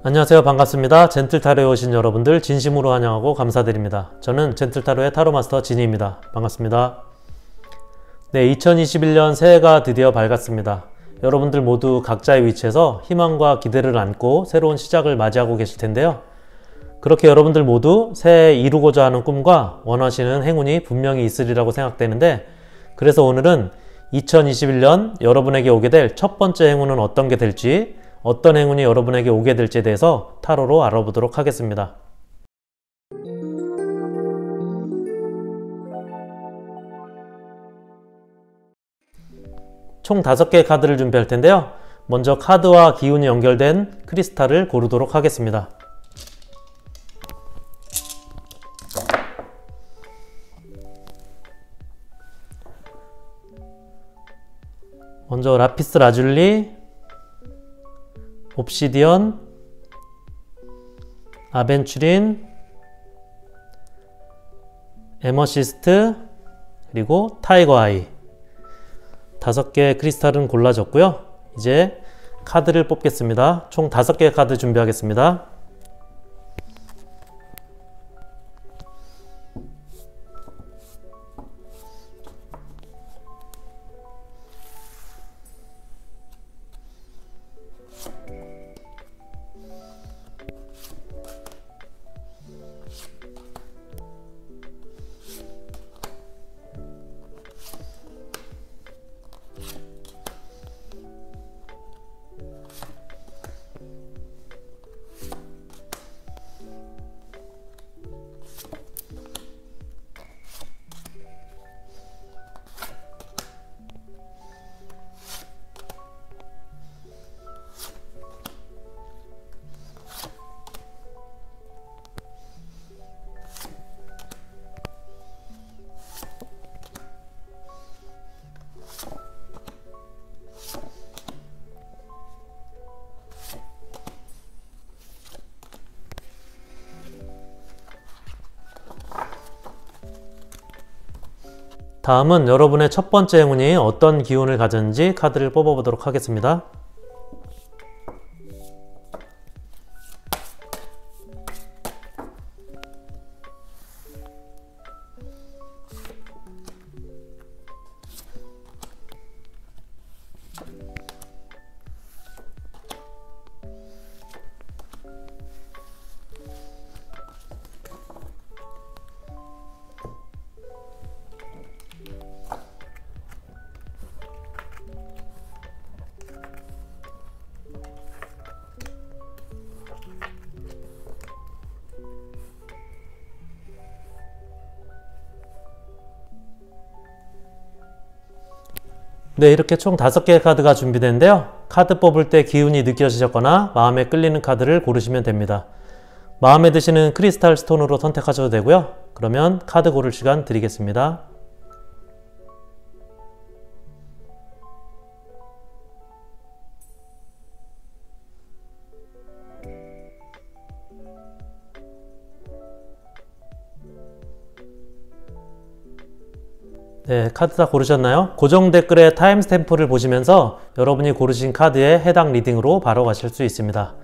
안녕하세요. 반갑습니다. 젠틀타로에 오신 여러분들 진심으로 환영하고 감사드립니다. 저는 젠틀타로의 타로마스터 진희입니다. 반갑습니다. 네, 2021년 새해가 드디어 밝았습니다. 여러분들 모두 각자의 위치에서 희망과 기대를 안고 새로운 시작을 맞이하고 계실 텐데요. 그렇게 여러분들 모두 새해에 이루고자 하는 꿈과 원하시는 행운이 분명히 있으리라고 생각되는데, 그래서 오늘은 2021년 여러분에게 오게 될 첫 번째 행운은 어떤 게 될지, 어떤 행운이 여러분에게 오게 될지에 대해서 타로로 알아보도록 하겠습니다. 총 5개의 카드를 준비할 텐데요. 먼저 카드와 기운이 연결된 크리스탈을 고르도록 하겠습니다. 먼저 라피스 라줄리, 옵시디언, 아벤추린, 에머시스트, 그리고 타이거 아이 5개의 크리스탈은 골라졌고요. 이제 카드를 뽑겠습니다. 총 5개의 카드 준비하겠습니다. 다음은 여러분의 첫 번째 행운이 어떤 기운을 가졌는지 카드를 뽑아보도록 하겠습니다. 네, 이렇게 총 5개의 카드가 준비되는데요. 카드 뽑을 때 기운이 느껴지셨거나 마음에 끌리는 카드를 고르시면 됩니다. 마음에 드시는 크리스탈 스톤으로 선택하셔도 되고요. 그러면 카드 고를 시간 드리겠습니다. 네, 카드 다 고르셨나요? 고정 댓글에 타임스탬프를 보시면서 여러분이 고르신 카드에 해당 리딩으로 바로 가실 수 있습니다.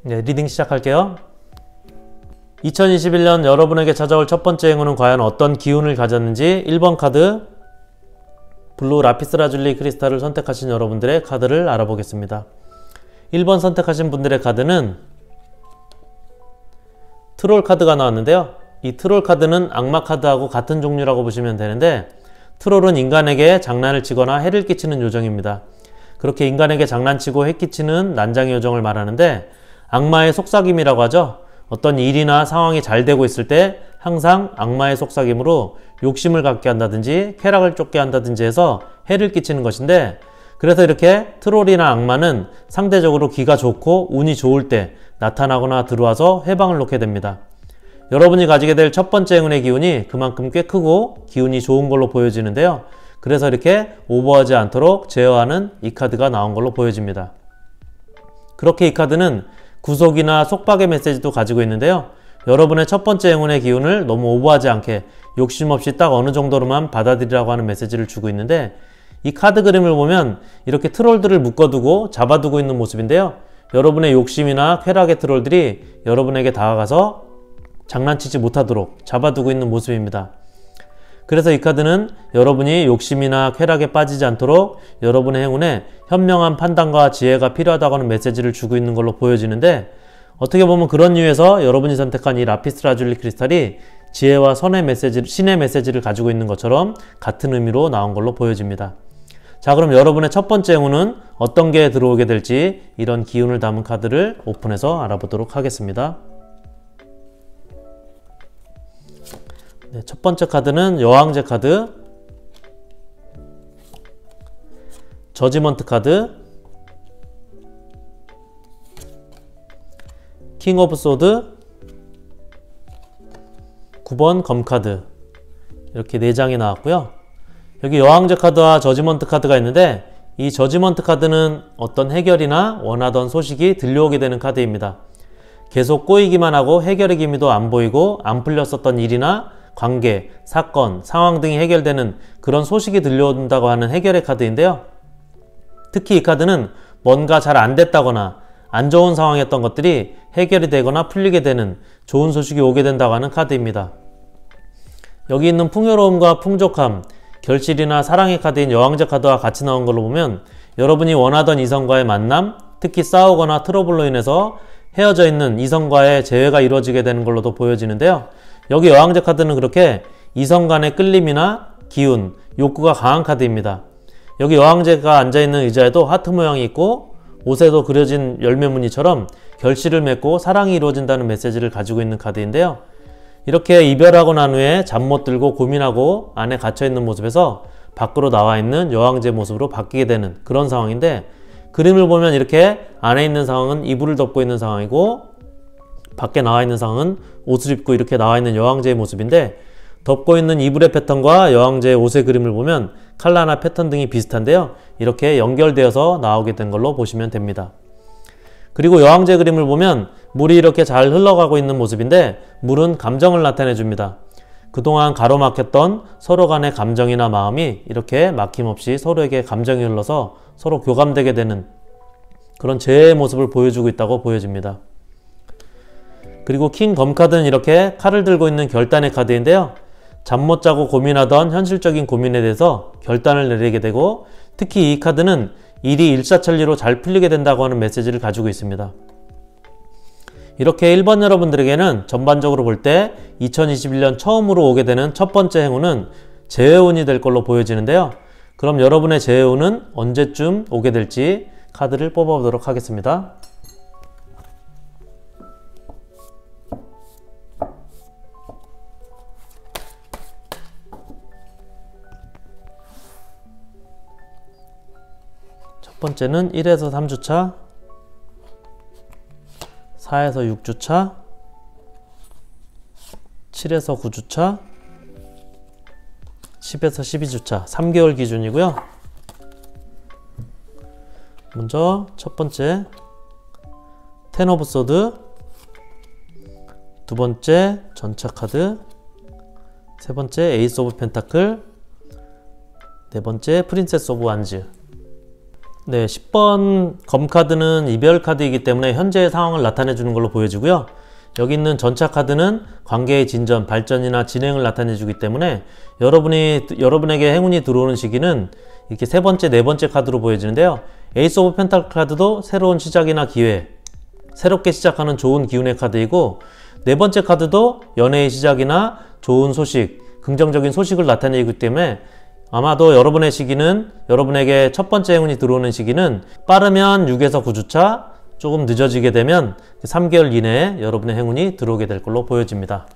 네, 리딩 시작할게요. 2021년 여러분에게 찾아올 첫 번째 행운은 과연 어떤 기운을 가졌는지 1번 카드 블루 라피스 라줄리 크리스탈을 선택하신 여러분들의 카드를 알아보겠습니다. 1번 선택하신 분들의 카드는 트롤 카드가 나왔는데요. 이 트롤 카드는 악마 카드하고 같은 종류라고 보시면 되는데, 트롤은 인간에게 장난을 치거나 해를 끼치는 요정입니다. 그렇게 인간에게 장난치고 해 끼치는 난장의 요정을 말하는데, 악마의 속삭임이라고 하죠. 어떤 일이나 상황이 잘 되고 있을 때 항상 악마의 속삭임으로 욕심을 갖게 한다든지 쾌락을 쫓게 한다든지 해서 해를 끼치는 것인데, 그래서 이렇게 트롤이나 악마는 상대적으로 기가 좋고 운이 좋을 때 나타나거나 들어와서 해방을 놓게 됩니다. 여러분이 가지게 될 첫 번째 행운의 기운이 그만큼 꽤 크고 기운이 좋은 걸로 보여지는데요. 그래서 이렇게 오버하지 않도록 제어하는 이 카드가 나온 걸로 보여집니다. 그렇게 이 카드는 구속이나 속박의 메시지도 가지고 있는데요. 여러분의 첫 번째 행운의 기운을 너무 오버하지 않게 욕심 없이 딱 어느 정도로만 받아들이라고 하는 메시지를 주고 있는데, 이 카드 그림을 보면 이렇게 트롤들을 묶어두고 잡아두고 있는 모습인데요. 여러분의 욕심이나 쾌락의 트롤들이 여러분에게 다가가서 장난치지 못하도록 잡아두고 있는 모습입니다. 그래서 이 카드는 여러분이 욕심이나 쾌락에 빠지지 않도록 여러분의 행운에 현명한 판단과 지혜가 필요하다고 하는 메시지를 주고 있는 걸로 보여지는데, 어떻게 보면 그런 이유에서 여러분이 선택한 이 라피스 라줄리 크리스탈이 지혜와 신의 메시지를 가지고 있는 것처럼 같은 의미로 나온 걸로 보여집니다. 자, 그럼 여러분의 첫 번째 행운은 어떤 게 들어오게 될지 이런 기운을 담은 카드를 오픈해서 알아보도록 하겠습니다. 네, 첫 번째 카드는 여왕제 카드, 저지먼트 카드, 킹 오브 소드, 9번 검카드, 이렇게 4장이 나왔고요. 여기 여왕제 카드와 저지먼트 카드가 있는데, 이 저지먼트 카드는 어떤 해결이나 원하던 소식이 들려오게 되는 카드입니다. 계속 꼬이기만 하고 해결의 기미도 안 보이고 안 풀렸었던 일이나 관계, 사건, 상황 등이 해결되는 그런 소식이 들려온다고 하는 해결의 카드인데요. 특히 이 카드는 뭔가 잘 안 됐다거나 안 좋은 상황이었던 것들이 해결이 되거나 풀리게 되는 좋은 소식이 오게 된다고 하는 카드입니다. 여기 있는 풍요로움과 풍족함, 결실이나 사랑의 카드인 여왕제 카드와 같이 나온 걸로 보면 여러분이 원하던 이성과의 만남, 특히 싸우거나 트러블로 인해서 헤어져 있는 이성과의 재회가 이루어지게 되는 걸로도 보여지는데요. 여기 여왕제 카드는 그렇게 이성 간의 끌림이나 기운, 욕구가 강한 카드입니다. 여기 여왕제가 앉아있는 의자에도 하트 모양이 있고 옷에도 그려진 열매 무늬처럼 결실을 맺고 사랑이 이루어진다는 메시지를 가지고 있는 카드인데요. 이렇게 이별하고 난 후에 잠 못 들고 고민하고 안에 갇혀있는 모습에서 밖으로 나와 있는 여왕제 모습으로 바뀌게 되는 그런 상황인데, 그림을 보면 이렇게 안에 있는 상황은 이불을 덮고 있는 상황이고 밖에 나와 있는 상황은 옷을 입고 이렇게 나와 있는 여왕제의 모습인데, 덮고 있는 이불의 패턴과 여왕제의 옷의 그림을 보면 컬러나 패턴 등이 비슷한데요. 이렇게 연결되어서 나오게 된 걸로 보시면 됩니다. 그리고 여왕제 그림을 보면 물이 이렇게 잘 흘러가고 있는 모습인데, 물은 감정을 나타내 줍니다. 그동안 가로막혔던 서로 간의 감정이나 마음이 이렇게 막힘없이 서로에게 감정이 흘러서 서로 교감되게 되는 그런 재해의 모습을 보여주고 있다고 보여집니다. 그리고 킹 검카드는 이렇게 칼을 들고 있는 결단의 카드인데요. 잠 못 자고 고민하던 현실적인 고민에 대해서 결단을 내리게 되고, 특히 이 카드는 일이 일사천리로 잘 풀리게 된다고 하는 메시지를 가지고 있습니다. 이렇게 1번 여러분들에게는 전반적으로 볼 때 2021년 처음으로 오게 되는 첫 번째 행운은 재해운이 될 걸로 보여지는데요. 그럼 여러분의 재해운은 언제쯤 오게 될지 카드를 뽑아보도록 하겠습니다. 첫 번째는 1에서 3주차, 4에서 6주차, 7에서 9주차, 10에서 12주차, 3개월 기준이고요. 먼저 첫 번째 텐 오브 소드, 두 번째 전차 카드, 세 번째 에이스 오브 펜타클, 네 번째 프린세스 오브 완즈. 네, 10번 검카드는 이별 카드이기 때문에 현재의 상황을 나타내 주는 걸로 보여지고요. 여기 있는 전차 카드는 관계의 진전, 발전이나 진행을 나타내 주기 때문에 여러분에게 행운이 들어오는 시기는 이렇게 세 번째, 네 번째 카드로 보여지는데요. 에이스 오브 펜타클 카드도 새로운 시작이나 기회, 새롭게 시작하는 좋은 기운의 카드이고, 네 번째 카드도 연애의 시작이나 좋은 소식, 긍정적인 소식을 나타내기 때문에 아마도 여러분의 시기는, 여러분에게 첫 번째 행운이 들어오는 시기는 빠르면 6에서 9주차, 조금 늦어지게 되면 3개월 이내에 여러분의 행운이 들어오게 될 걸로 보여집니다.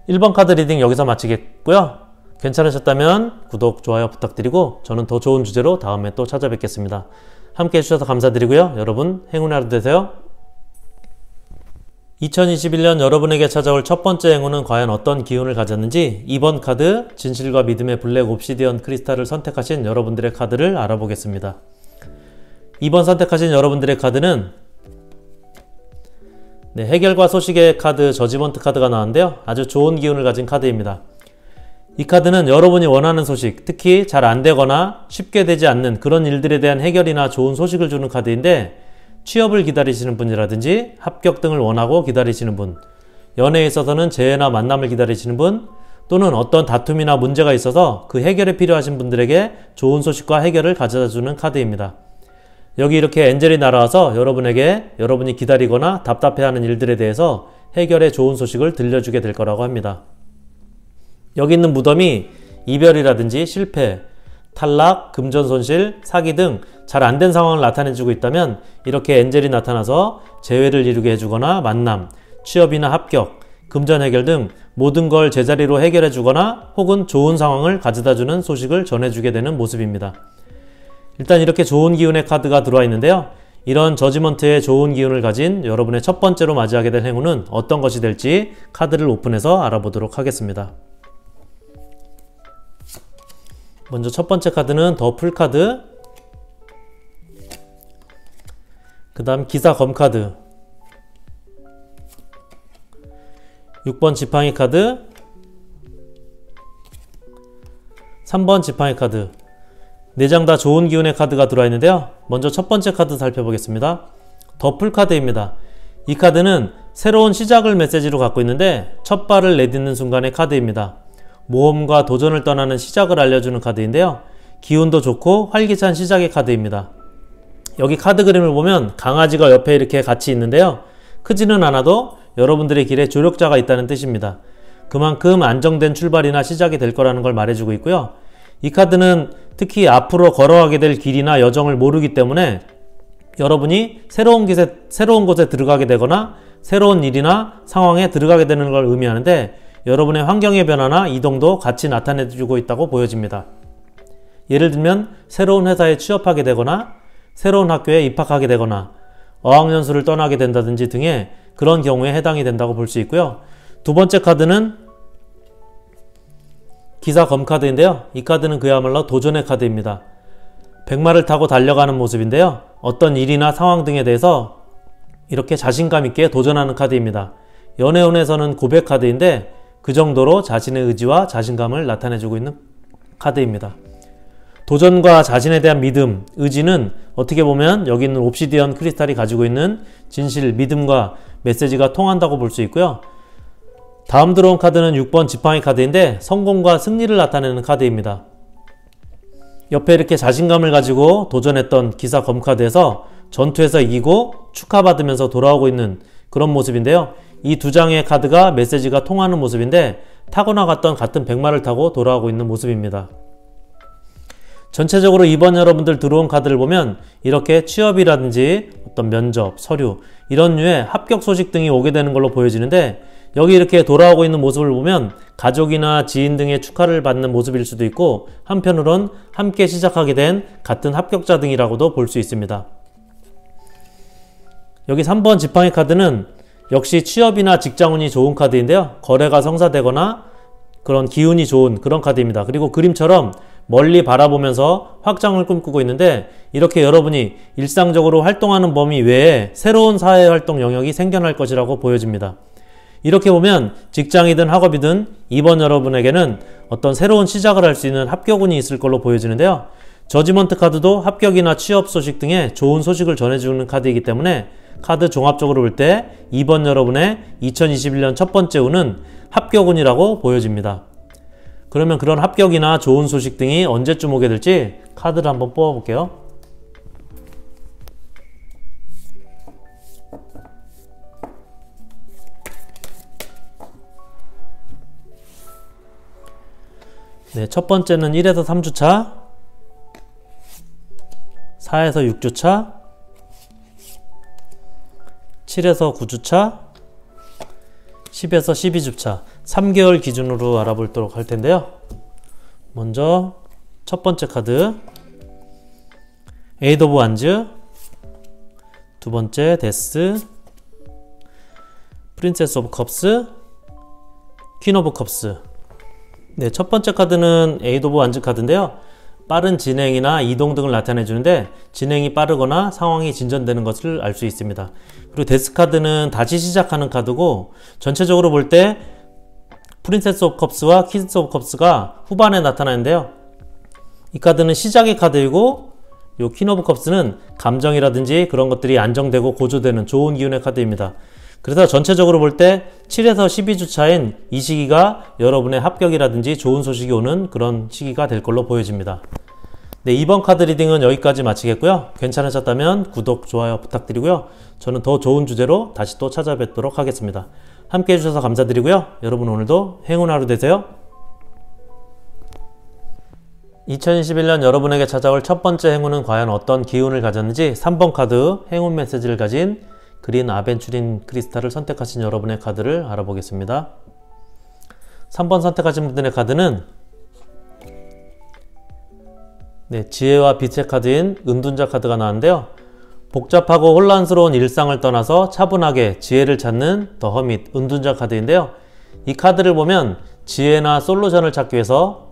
1번 카드 리딩 여기서 마치겠고요. 괜찮으셨다면 구독, 좋아요 부탁드리고 저는 더 좋은 주제로 다음에 또 찾아뵙겠습니다. 함께 해주셔서 감사드리고요. 여러분 행운의 하루 되세요. 2021년 여러분에게 찾아올 첫 번째 행운은 과연 어떤 기운을 가졌는지 2번 카드 진실과 믿음의 블랙 옵시디언 크리스탈을 선택하신 여러분들의 카드를 알아보겠습니다. 2번 선택하신 여러분들의 카드는 해결과 소식의 카드 저지먼트 카드가 나왔는데요. 아주 좋은 기운을 가진 카드입니다. 이 카드는 여러분이 원하는 소식, 특히 잘 안되거나 쉽게 되지 않는 그런 일들에 대한 해결이나 좋은 소식을 주는 카드인데, 취업을 기다리시는 분이라든지 합격 등을 원하고 기다리시는 분, 연애에 있어서는 재회나 만남을 기다리시는 분, 또는 어떤 다툼이나 문제가 있어서 그 해결에 필요하신 분들에게 좋은 소식과 해결을 가져다주는 카드입니다. 여기 이렇게 엔젤이 날아와서 여러분에게 여러분이 기다리거나 답답해하는 일들에 대해서 해결의 좋은 소식을 들려주게 될 거라고 합니다. 여기 있는 무덤이 이별이라든지 실패, 탈락, 금전손실, 사기 등 잘 안 된 상황을 나타내주고 있다면 이렇게 엔젤이 나타나서 재회를 이루게 해주거나 만남, 취업이나 합격, 금전 해결 등 모든 걸 제자리로 해결해 주거나 혹은 좋은 상황을 가져다주는 소식을 전해주게 되는 모습입니다. 일단 이렇게 좋은 기운의 카드가 들어와 있는데요. 이런 저지먼트의 좋은 기운을 가진 여러분의 첫 번째로 맞이하게 될 행운은 어떤 것이 될지 카드를 오픈해서 알아보도록 하겠습니다. 먼저 첫 번째 카드는 더 풀카드, 그 다음 기사 검카드, 6번 지팡이 카드, 3번 지팡이 카드, 4장 다 좋은 기운의 카드가 들어와 있는데요. 먼저 첫 번째 카드 살펴보겠습니다. 더 풀 카드입니다. 이 카드는 새로운 시작을 메시지로 갖고 있는데 첫 발을 내딛는 순간의 카드입니다. 모험과 도전을 떠나는 시작을 알려주는 카드인데요. 기운도 좋고 활기찬 시작의 카드입니다. 여기 카드 그림을 보면 강아지가 옆에 이렇게 같이 있는데요. 크지는 않아도 여러분들의 길에 조력자가 있다는 뜻입니다. 그만큼 안정된 출발이나 시작이 될 거라는 걸 말해주고 있고요. 이 카드는 특히 앞으로 걸어가게 될 길이나 여정을 모르기 때문에 여러분이 새로운 곳에 들어가게 되거나 새로운 일이나 상황에 들어가게 되는 걸 의미하는데 여러분의 환경의 변화나 이동도 같이 나타내주고 있다고 보여집니다. 예를 들면 새로운 회사에 취업하게 되거나 새로운 학교에 입학하게 되거나 어학연수를 떠나게 된다든지 등의 그런 경우에 해당이 된다고 볼 수 있고요. 두 번째 카드는 기사 검카드인데요. 이 카드는 그야말로 도전의 카드입니다. 백마를 타고 달려가는 모습인데요. 어떤 일이나 상황 등에 대해서 이렇게 자신감 있게 도전하는 카드입니다. 연애운에서는 고백 카드인데 그 정도로 자신의 의지와 자신감을 나타내주고 있는 카드입니다. 도전과 자신에 대한 믿음, 의지는 어떻게 보면 여기 있는 옵시디언 크리스탈이 가지고 있는 진실, 믿음과 메시지가 통한다고 볼 수 있고요. 다음 들어온 카드는 6번 지팡이 카드인데 성공과 승리를 나타내는 카드입니다. 옆에 이렇게 자신감을 가지고 도전했던 기사 검카드에서 전투에서 이기고 축하받으면서 돌아오고 있는 그런 모습인데요. 이 두 장의 카드가 메시지가 통하는 모습인데 타고 나갔던 같은 백마를 타고 돌아오고 있는 모습입니다. 전체적으로 이번 여러분들 들어온 카드를 보면 이렇게 취업이라든지 어떤 면접, 서류 이런 류의 합격 소식 등이 오게 되는 걸로 보여지는데 여기 이렇게 돌아오고 있는 모습을 보면 가족이나 지인 등의 축하를 받는 모습일 수도 있고 한편으론 함께 시작하게 된 같은 합격자 등이라고도 볼 수 있습니다. 여기 3번 지팡이 카드는 역시 취업이나 직장운이 좋은 카드인데요. 거래가 성사되거나 그런 기운이 좋은 그런 카드입니다. 그리고 그림처럼 멀리 바라보면서 확장을 꿈꾸고 있는데 이렇게 여러분이 일상적으로 활동하는 범위 외에 새로운 사회활동 영역이 생겨날 것이라고 보여집니다. 이렇게 보면 직장이든 학업이든 이번 여러분에게는 어떤 새로운 시작을 할 수 있는 합격운이 있을 걸로 보여지는데요. 저지먼트 카드도 합격이나 취업 소식 등의 좋은 소식을 전해주는 카드이기 때문에 카드 종합적으로 볼 때 이번 여러분의 2021년 첫 번째 운은 합격운이라고 보여집니다. 그러면 그런 합격이나 좋은 소식 등이 언제쯤 오게 될지 카드를 한번 뽑아 볼게요. 네, 첫 번째는 1에서 3주차, 4에서 6주차, 7에서 9주차, 10에서 12주차 3개월 기준으로 알아보도록 할 텐데요. 먼저 첫 번째 카드 에이드 오브 완즈, 두 번째 데스, 프린세스 오브 컵스, 퀸 오브 컵스. 네, 첫 번째 카드는 에이드 오브 완즈 카드인데요. 빠른 진행이나 이동 등을 나타내 주는데 진행이 빠르거나 상황이 진전되는 것을 알 수 있습니다. 그리고 데스 카드는 다시 시작하는 카드고 전체적으로 볼 때 프린세스 오브 컵스와 퀸스 오브 컵스가 후반에 나타나는데요. 이 카드는 시작의 카드이고 요 퀸 오브 컵스는 감정이라든지 그런 것들이 안정되고 고조되는 좋은 기운의 카드입니다. 그래서 전체적으로 볼 때 7에서 12주 차인 이 시기가 여러분의 합격이라든지 좋은 소식이 오는 그런 시기가 될 걸로 보여집니다. 네, 이번 카드 리딩은 여기까지 마치겠고요. 괜찮으셨다면 구독, 좋아요 부탁드리고요. 저는 더 좋은 주제로 다시 또 찾아뵙도록 하겠습니다. 함께 해주셔서 감사드리고요. 여러분 오늘도 행운 하루 되세요. 2021년 여러분에게 찾아올 첫 번째 행운은 과연 어떤 기운을 가졌는지 3번 카드 행운 메시지를 가진 그린 아벤추린 크리스탈을 선택하신 여러분의 카드를 알아보겠습니다. 3번 선택하신 분들의 카드는 네, 지혜와 빛의 카드인 은둔자 카드가 나왔는데요. 복잡하고 혼란스러운 일상을 떠나서 차분하게 지혜를 찾는 더 허밋 은둔자 카드인데요. 이 카드를 보면 지혜나 솔루션을 찾기 위해서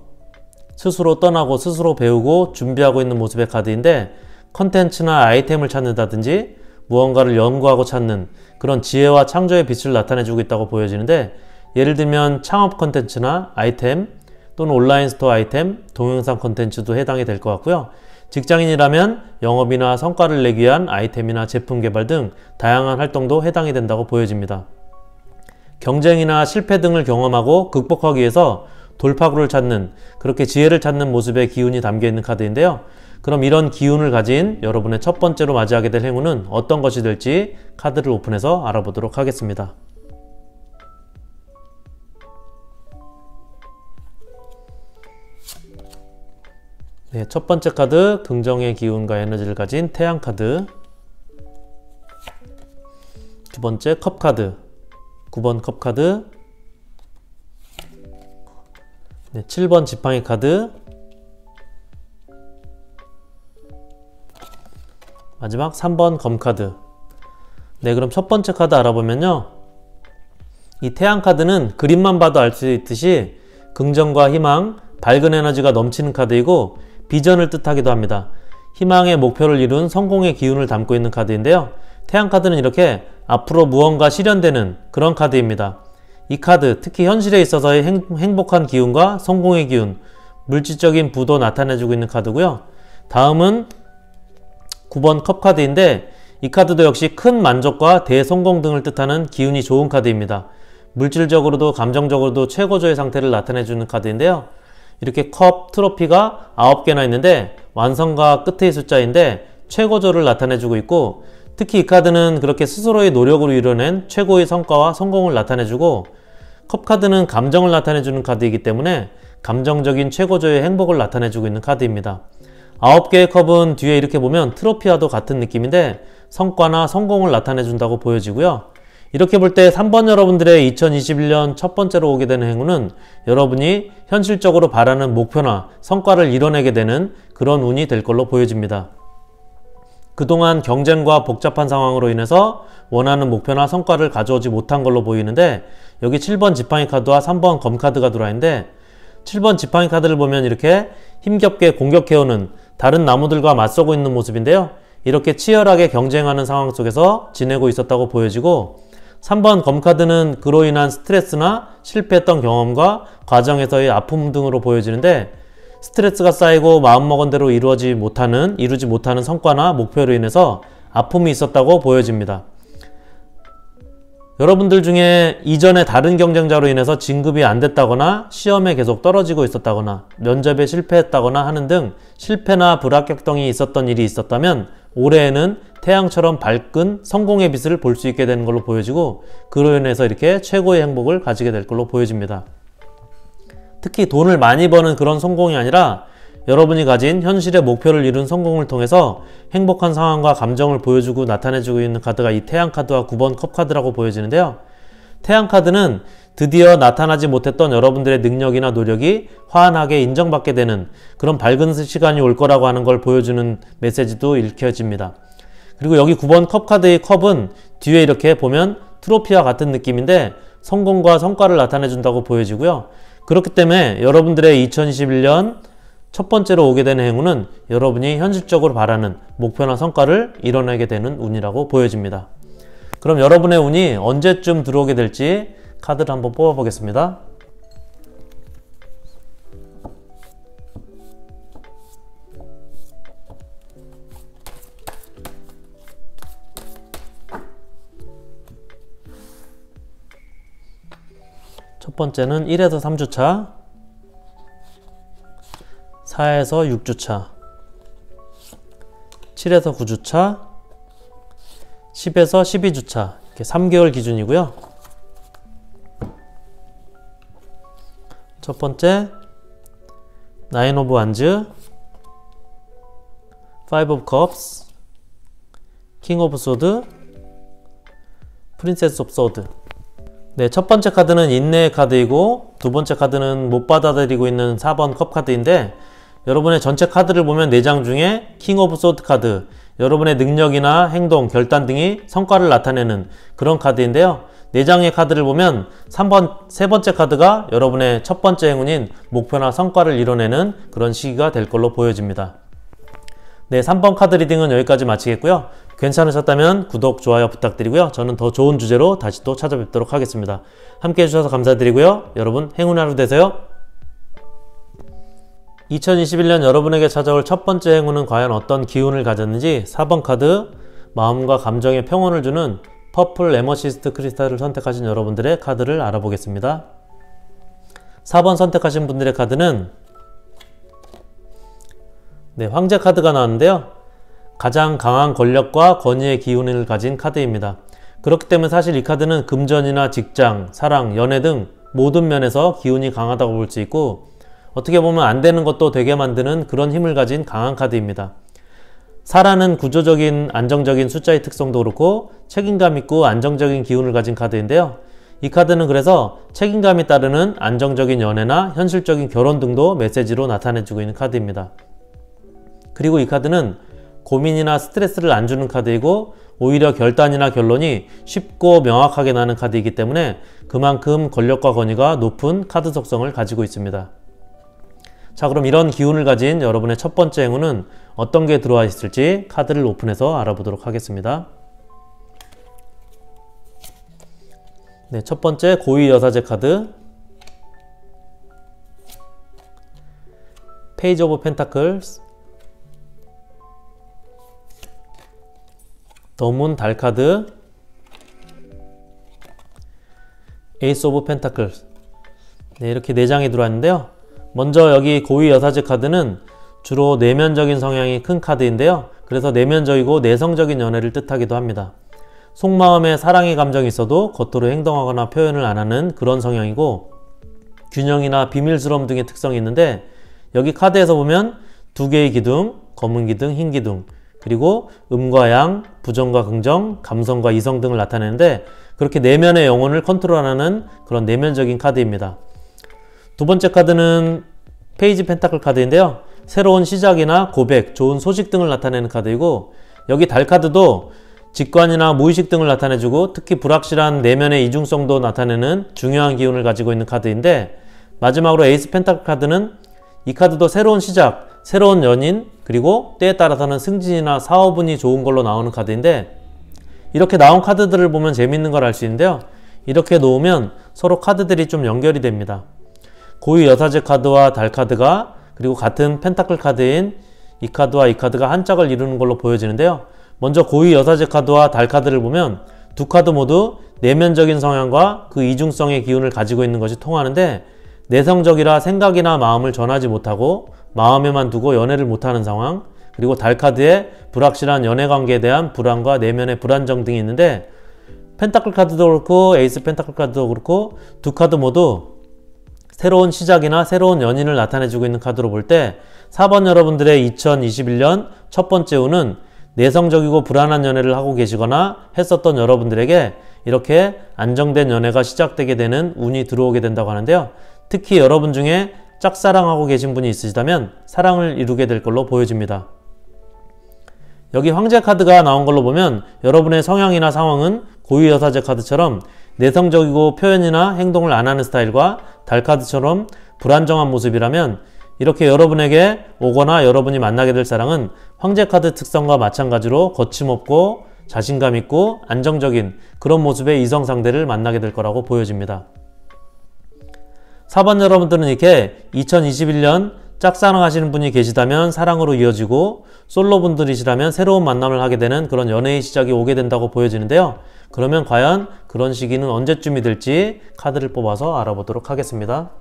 스스로 떠나고 스스로 배우고 준비하고 있는 모습의 카드인데, 컨텐츠나 아이템을 찾는다든지 무언가를 연구하고 찾는 그런 지혜와 창조의 빛을 나타내주고 있다고 보여지는데, 예를 들면 창업 컨텐츠나 아이템 또는 온라인 스토어 아이템, 동영상 컨텐츠도 해당이 될 것 같고요. 직장인이라면 영업이나 성과를 내기 위한 아이템이나 제품 개발 등 다양한 활동도 해당이 된다고 보여집니다. 경쟁이나 실패 등을 경험하고 극복하기 위해서 돌파구를 찾는, 그렇게 지혜를 찾는 모습의 기운이 담겨있는 카드인데요. 그럼 이런 기운을 가진 여러분의 첫 번째로 맞이하게 될 행운은 어떤 것이 될지 카드를 오픈해서 알아보도록 하겠습니다. 네, 첫 번째 카드 긍정의 기운과 에너지를 가진 태양 카드, 두 번째 컵 카드, 9번 컵 카드, 네, 7번 지팡이 카드, 마지막 3번 검 카드. 네, 그럼 첫 번째 카드 알아보면요, 이 태양 카드는 그림만 봐도 알 수 있듯이 긍정과 희망, 밝은 에너지가 넘치는 카드이고 비전을 뜻하기도 합니다. 희망의 목표를 이룬 성공의 기운을 담고 있는 카드인데요. 태양 카드는 이렇게 앞으로 무언가 실현되는 그런 카드입니다. 이 카드, 특히 현실에 있어서의 행복한 기운과 성공의 기운, 물질적인 부도 나타내주고 있는 카드고요. 다음은 9번 컵 카드인데, 이 카드도 역시 큰 만족과 대성공 등을 뜻하는 기운이 좋은 카드입니다. 물질적으로도 감정적으로도 최고조의 상태를 나타내주는 카드인데요. 이렇게 컵, 트로피가 9개나 있는데 완성과 끝의 숫자인데 최고조를 나타내주고 있고, 특히 이 카드는 그렇게 스스로의 노력으로 이뤄낸 최고의 성과와 성공을 나타내주고, 컵 카드는 감정을 나타내주는 카드이기 때문에 감정적인 최고조의 행복을 나타내주고 있는 카드입니다. 9개의 컵은 뒤에 이렇게 보면 트로피와도 같은 느낌인데 성과나 성공을 나타내준다고 보여지고요. 이렇게 볼 때 3번 여러분들의 2021년 첫 번째로 오게 되는 행운은 여러분이 현실적으로 바라는 목표나 성과를 이뤄내게 되는 그런 운이 될 걸로 보여집니다. 그동안 경쟁과 복잡한 상황으로 인해서 원하는 목표나 성과를 가져오지 못한 걸로 보이는데, 여기 7번 지팡이 카드와 3번 검 카드가 들어있는데, 7번 지팡이 카드를 보면 이렇게 힘겹게 공격해오는 다른 나무들과 맞서고 있는 모습인데요. 이렇게 치열하게 경쟁하는 상황 속에서 지내고 있었다고 보여지고, 3번 검 카드는 그로 인한 스트레스나 실패했던 경험과 과정에서의 아픔 등으로 보여지는데, 스트레스가 쌓이고 마음먹은 대로 이루지 못하는 성과나 목표로 인해서 아픔이 있었다고 보여집니다. 여러분들 중에 이전에 다른 경쟁자로 인해서 진급이 안 됐다거나 시험에 계속 떨어지고 있었다거나 면접에 실패했다거나 하는 등 실패나 불합격 등이 있었던 일이 있었다면, 올해에는 태양처럼 밝은 성공의 빛을 볼 수 있게 되는 걸로 보여지고, 그로 인해서 이렇게 최고의 행복을 가지게 될 걸로 보여집니다. 특히 돈을 많이 버는 그런 성공이 아니라 여러분이 가진 현실의 목표를 이룬 성공을 통해서 행복한 상황과 감정을 보여주고 나타내주고 있는 카드가 이 태양 카드와 9번 컵 카드라고 보여지는데요. 태양 카드는 드디어 나타나지 못했던 여러분들의 능력이나 노력이 환하게 인정받게 되는 그런 밝은 시간이 올 거라고 하는 걸 보여주는 메시지도 읽혀집니다. 그리고 여기 9번 컵 카드의 컵은 뒤에 이렇게 보면 트로피와 같은 느낌인데 성공과 성과를 나타내준다고 보여지고요. 그렇기 때문에 여러분들의 2021년 첫 번째로 오게 되는 행운은 여러분이 현실적으로 바라는 목표나 성과를 이뤄내게 되는 운이라고 보여집니다. 그럼 여러분의 운이 언제쯤 들어오게 될지 카드를 한번 뽑아 보겠습니다. 첫 번째는 1에서 3주차, 4에서 6주차, 7에서 9주차, 10에서 12주차 이렇게 3개월 기준이고요. 첫 번째 나인 오브 완즈, 파이브 오브 컵스, 킹 오브 소드, 프린세스 오브 소드. 네, 첫 번째 카드는 인내의 카드이고 두 번째 카드는 못 받아들이고 있는 4번 컵 카드인데, 여러분의 전체 카드를 보면 4장 중에 킹 오브 소드 카드, 여러분의 능력이나 행동, 결단 등이 성과를 나타내는 그런 카드인데요. 4장의 카드를 보면 세 번째 카드가 여러분의 첫 번째 행운인 목표나 성과를 이뤄내는 그런 시기가 될 걸로 보여집니다. 네, 3번 카드 리딩은 여기까지 마치겠고요. 괜찮으셨다면 구독, 좋아요 부탁드리고요. 저는 더 좋은 주제로 다시 또 찾아뵙도록 하겠습니다. 함께 해주셔서 감사드리고요. 여러분 행운의 하루 되세요. 2021년 여러분에게 찾아올 첫 번째 행운은 과연 어떤 기운을 가졌는지 4번 카드, 마음과 감정에 평온을 주는 퍼플 에머시스트 크리스탈을 선택하신 여러분들의 카드를 알아보겠습니다. 4번 선택하신 분들의 카드는 황제 카드가 나왔는데요. 가장 강한 권력과 권위의 기운을 가진 카드입니다. 그렇기 때문에 사실 이 카드는 금전이나 직장, 사랑, 연애 등 모든 면에서 기운이 강하다고 볼 수 있고, 어떻게 보면 안 되는 것도 되게 만드는 그런 힘을 가진 강한 카드입니다. 4라는 구조적인 안정적인 숫자의 특성도 그렇고 책임감 있고 안정적인 기운을 가진 카드인데요. 이 카드는 그래서 책임감이 따르는 안정적인 연애나 현실적인 결혼 등도 메시지로 나타내주고 있는 카드입니다. 그리고 이 카드는 고민이나 스트레스를 안 주는 카드이고 오히려 결단이나 결론이 쉽고 명확하게 나는 카드이기 때문에 그만큼 권력과 권위가 높은 카드 속성을 가지고 있습니다. 자, 그럼 이런 기운을 가진 여러분의 첫 번째 행운은 어떤 게 들어와 있을지 카드를 오픈해서 알아보도록 하겠습니다. 네, 첫 번째 고위 여사제 카드, 페이지 오브 펜타클스, 더문 달 카드, 에이스 오브 펜타클스. 네, 이렇게 4장이 들어왔는데요. 먼저 여기 고위 여사제 카드는 주로 내면적인 성향이 큰 카드인데요. 그래서 내면적이고 내성적인 연애를 뜻하기도 합니다. 속마음에 사랑의 감정이 있어도 겉으로 행동하거나 표현을 안 하는 그런 성향이고, 균형이나 비밀스러움 등의 특성이 있는데, 여기 카드에서 보면 2개의 기둥, 검은 기둥, 흰 기둥, 그리고 음과 양, 부정과 긍정, 감성과 이성 등을 나타내는데, 그렇게 내면의 영혼을 컨트롤하는 그런 내면적인 카드입니다. 두 번째 카드는 페이지 펜타클 카드인데요. 새로운 시작이나 고백, 좋은 소식 등을 나타내는 카드이고, 여기 달 카드도 직관이나 무의식 등을 나타내주고 특히 불확실한 내면의 이중성도 나타내는 중요한 기운을 가지고 있는 카드인데, 마지막으로 에이스 펜타클 카드는 이 카드도 새로운 시작, 새로운 연인, 그리고 때에 따라서는 승진이나 사업운이 좋은 걸로 나오는 카드인데, 이렇게 나온 카드들을 보면 재밌는 걸 알 수 있는데요. 이렇게 놓으면 서로 카드들이 좀 연결이 됩니다. 고위 여사제 카드와 달 카드가 그리고 같은 펜타클 카드인 이 카드와 이 카드가 한 짝을 이루는 걸로 보여지는데요. 먼저 고위 여사제 카드와 달 카드를 보면 두 카드 모두 내면적인 성향과 그 이중성의 기운을 가지고 있는 것이 통하는데, 내성적이라 생각이나 마음을 전하지 못하고 마음에만 두고 연애를 못하는 상황, 그리고 달 카드에 불확실한 연애관계에 대한 불안과 내면의 불안정 등이 있는데, 펜타클 카드도 그렇고 에이스 펜타클 카드도 그렇고 두 카드 모두 새로운 시작이나 새로운 연인을 나타내주고 있는 카드로 볼 때 4번 여러분들의 2021년 첫 번째 운은 내성적이고 불안한 연애를 하고 계시거나 했었던 여러분들에게 이렇게 안정된 연애가 시작되게 되는 운이 들어오게 된다고 하는데요. 특히 여러분 중에 짝사랑하고 계신 분이 있으시다면 사랑을 이루게 될 걸로 보여집니다. 여기 황제 카드가 나온 걸로 보면 여러분의 성향이나 상황은 고위 여사제 카드처럼 내성적이고 표현이나 행동을 안 하는 스타일과 달 카드처럼 불안정한 모습이라면, 이렇게 여러분에게 오거나 여러분이 만나게 될 사랑은 황제 카드 특성과 마찬가지로 거침없고 자신감 있고 안정적인 그런 모습의 이성 상대를 만나게 될 거라고 보여집니다. 4번 여러분들은 이렇게 2021년 짝사랑하시는 분이 계시다면 사랑으로 이어지고 솔로분들이시라면 새로운 만남을 하게 되는 그런 연애의 시작이 오게 된다고 보여지는데요. 그러면 과연 그런 시기는 언제쯤이 될지 카드를 뽑아서 알아보도록 하겠습니다.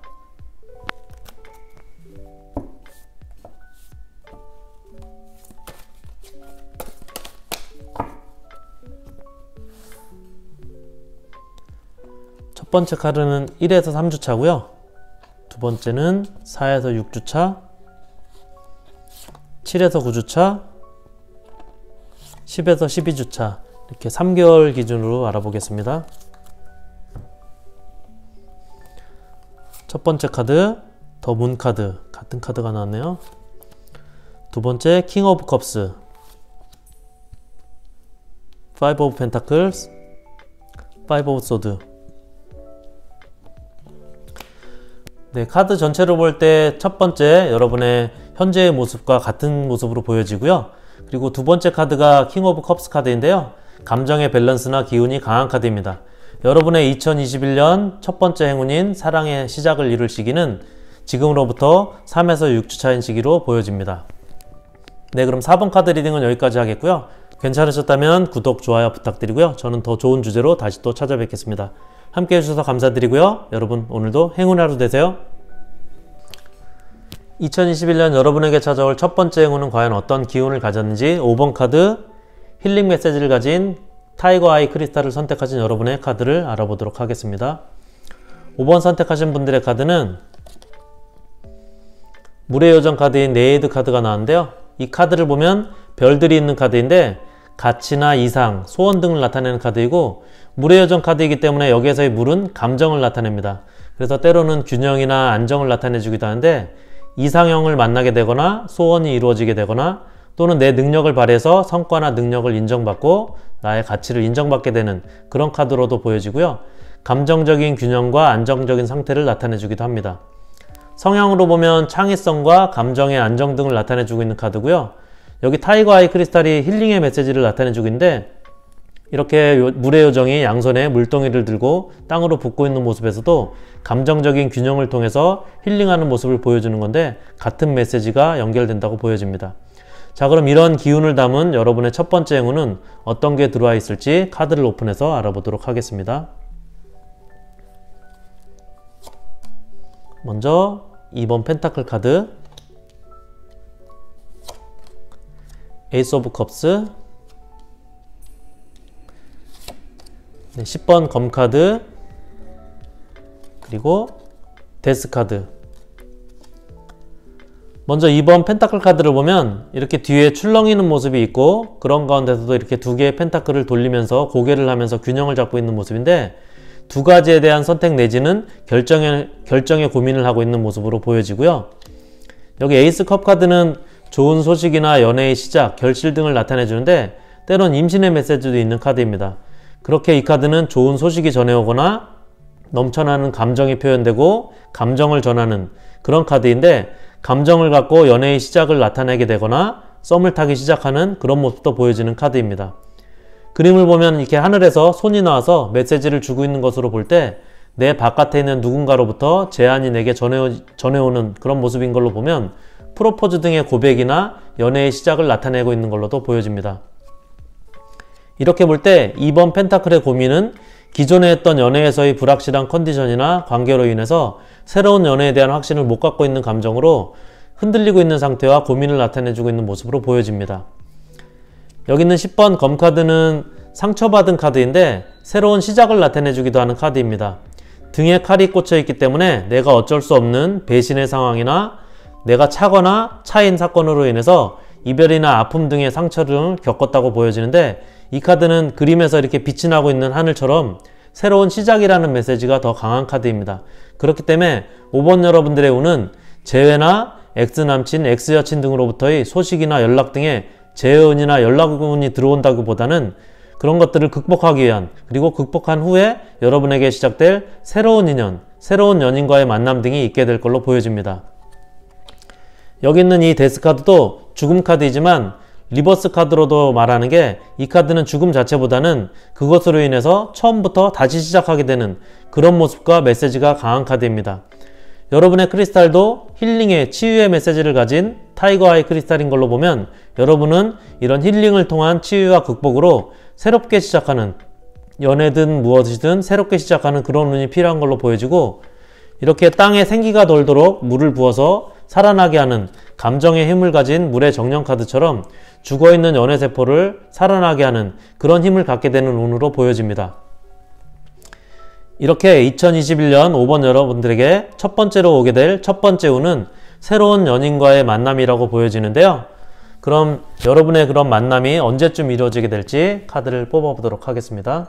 첫 번째 카드는 1에서 3주차고요. 두 번째는 4에서 6주차, 7에서 9주차, 10에서 12주차 이렇게 3개월 기준으로 알아보겠습니다. 첫 번째 카드 더 문 카드, 같은 카드가 나왔네요. 두 번째 킹 오브 컵스, 5 오브 펜타클스, 5 오브 소드. 네, 카드 전체로 볼 때 첫 번째 여러분의 현재의 모습과 같은 모습으로 보여지고요. 그리고 두 번째 카드가 킹 오브 컵스 카드인데요. 감정의 밸런스나 기운이 강한 카드입니다. 여러분의 2021년 첫 번째 행운인 사랑의 시작을 이룰 시기는 지금으로부터 3에서 6주차인 시기로 보여집니다. 네, 그럼 4번 카드 리딩은 여기까지 하겠고요. 괜찮으셨다면 구독, 좋아요 부탁드리고요. 저는 더 좋은 주제로 다시 또 찾아뵙겠습니다. 함께 해주셔서 감사드리고요. 여러분 오늘도 행운의 하루 되세요. 2021년 여러분에게 찾아올 첫 번째 행운은 과연 어떤 기운을 가졌는지 5번 카드 힐링 메시지를 가진 타이거 아이 크리스탈을 선택하신 여러분의 카드를 알아보도록 하겠습니다. 5번 선택하신 분들의 카드는 물의 요정 카드인 네이드 카드가 나왔는데요. 이 카드를 보면 별들이 있는 카드인데 가치나 이상, 소원 등을 나타내는 카드이고 물의 요정 카드이기 때문에 여기에서의 물은 감정을 나타냅니다. 그래서 때로는 균형이나 안정을 나타내 주기도 하는데 이상형을 만나게 되거나 소원이 이루어지게 되거나 또는 내 능력을 발휘해서 성과나 능력을 인정받고 나의 가치를 인정받게 되는 그런 카드로도 보여지고요. 감정적인 균형과 안정적인 상태를 나타내 주기도 합니다. 성향으로 보면 창의성과 감정의 안정 등을 나타내 주고 있는 카드고요. 여기 타이거 아이 크리스탈이 힐링의 메시지를 나타내 주고 있는데 이렇게 물의 요정이 양손에 물동이를 들고 땅으로 붓고 있는 모습에서도 감정적인 균형을 통해서 힐링하는 모습을 보여주는 건데 같은 메시지가 연결된다고 보여집니다. 자, 그럼 이런 기운을 담은 여러분의 첫 번째 행운은 어떤 게 들어와 있을지 카드를 오픈해서 알아보도록 하겠습니다. 먼저 2번 펜타클 카드, 에이스 오브 컵스, 10번 검 카드, 그리고 데스 카드. 먼저 2번 펜타클 카드를 보면 이렇게 뒤에 출렁이는 모습이 있고 그런 가운데서도 이렇게 두 개의 펜타클을 돌리면서 고개를 하면서 균형을 잡고 있는 모습인데 두 가지에 대한 선택 내지는 결정의 고민을 하고 있는 모습으로 보여지고요. 여기 에이스 컵 카드는 좋은 소식이나 연애의 시작, 결실 등을 나타내 주는데 때론 임신의 메시지도 있는 카드입니다. 그렇게 이 카드는 좋은 소식이 전해오거나 넘쳐나는 감정이 표현되고 감정을 전하는 그런 카드인데 감정을 갖고 연애의 시작을 나타내게 되거나 썸을 타기 시작하는 그런 모습도 보여지는 카드입니다. 그림을 보면 이렇게 하늘에서 손이 나와서 메시지를 주고 있는 것으로 볼 때 내 바깥에 있는 누군가로부터 제안이 내게 전해오는 그런 모습인 걸로 보면 프로포즈 등의 고백이나 연애의 시작을 나타내고 있는 걸로도 보여집니다. 이렇게 볼 때 2번 펜타클의 고민은 기존에 했던 연애에서의 불확실한 컨디션이나 관계로 인해서 새로운 연애에 대한 확신을 못 갖고 있는 감정으로 흔들리고 있는 상태와 고민을 나타내주고 있는 모습으로 보여집니다. 여기 있는 10번 검 카드는 상처받은 카드인데 새로운 시작을 나타내주기도 하는 카드입니다. 등에 칼이 꽂혀 있기 때문에 내가 어쩔 수 없는 배신의 상황이나 내가 차거나 차인 사건으로 인해서 이별이나 아픔 등의 상처를 겪었다고 보여지는데 이 카드는 그림에서 이렇게 빛이 나고 있는 하늘처럼 새로운 시작이라는 메시지가 더 강한 카드입니다. 그렇기 때문에 5번 여러분들의 운은 재회나 엑스남친, 엑스여친 등으로부터의 소식이나 연락 등의 재회운이나 연락운이 들어온다기보다는 그런 것들을 극복하기 위한 그리고 극복한 후에 여러분에게 시작될 새로운 인연, 새로운 연인과의 만남 등이 있게 될 걸로 보여집니다. 여기 있는 이 데스 카드도 죽음 카드이지만 리버스 카드로도 말하는 게 이 카드는 죽음 자체보다는 그것으로 인해서 처음부터 다시 시작하게 되는 그런 모습과 메시지가 강한 카드입니다. 여러분의 크리스탈도 힐링의 치유의 메시지를 가진 타이거 아이 크리스탈인 걸로 보면 여러분은 이런 힐링을 통한 치유와 극복으로 새롭게 시작하는, 연애든 무엇이든 새롭게 시작하는 그런 운이 필요한 걸로 보여지고, 이렇게 땅에 생기가 돌도록 물을 부어서 살아나게 하는 감정의 힘을 가진 물의 정령 카드처럼 죽어있는 연애세포를 살아나게 하는 그런 힘을 갖게 되는 운으로 보여집니다. 이렇게 2021년 5번 여러분들에게 첫 번째로 오게 될 첫 번째 운은 새로운 연인과의 만남이라고 보여지는데요. 그럼 여러분의 그런 만남이 언제쯤 이루어지게 될지 카드를 뽑아보도록 하겠습니다.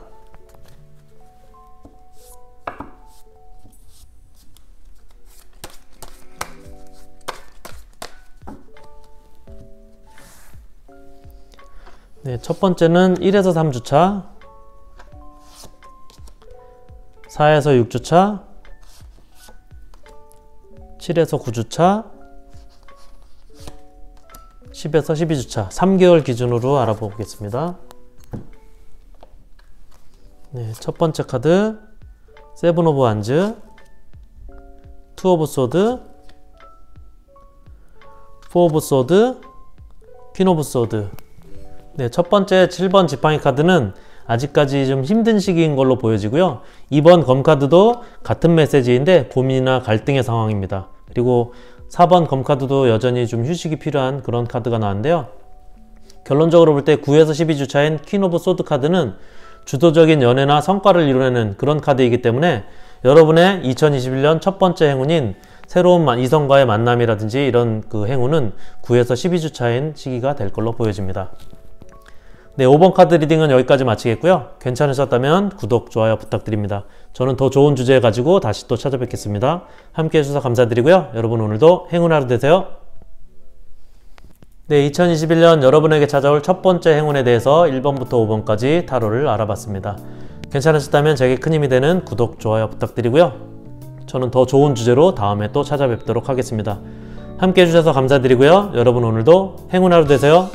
네, 첫 번째는 1에서 3주차, 4에서 6주차, 7에서 9주차, 10에서 12주차 3개월 기준으로 알아보겠습니다. 네, 첫 번째 카드 세븐 오브 완즈, 투 오브 소드, 포 오브 소드, 퀸 오브 소드. 네, 첫 번째 7번 지팡이 카드는 아직까지 좀 힘든 시기인 걸로 보여지고요. 2번 검카드도 같은 메시지인데 고민이나 갈등의 상황입니다. 그리고 4번 검카드도 여전히 좀 휴식이 필요한 그런 카드가 나왔는데요. 결론적으로 볼 때 9에서 12주차인 퀸 오브 소드 카드는 주도적인 연애나 성과를 이뤄내는 그런 카드이기 때문에 여러분의 2021년 첫 번째 행운인 새로운 이성과의 만남이라든지 이런 그 행운은 9에서 12주차인 시기가 될 걸로 보여집니다. 네, 5번 카드 리딩은 여기까지 마치겠고요. 괜찮으셨다면 구독, 좋아요 부탁드립니다. 저는 더 좋은 주제 가지고 다시 또 찾아뵙겠습니다. 함께 해주셔서 감사드리고요. 여러분 오늘도 행운 하루 되세요. 네, 2021년 여러분에게 찾아올 첫 번째 행운에 대해서 1번부터 5번까지 타로를 알아봤습니다. 괜찮으셨다면 제게 큰 힘이 되는 구독, 좋아요 부탁드리고요. 저는 더 좋은 주제로 다음에 또 찾아뵙도록 하겠습니다. 함께 해주셔서 감사드리고요. 여러분 오늘도 행운 하루 되세요.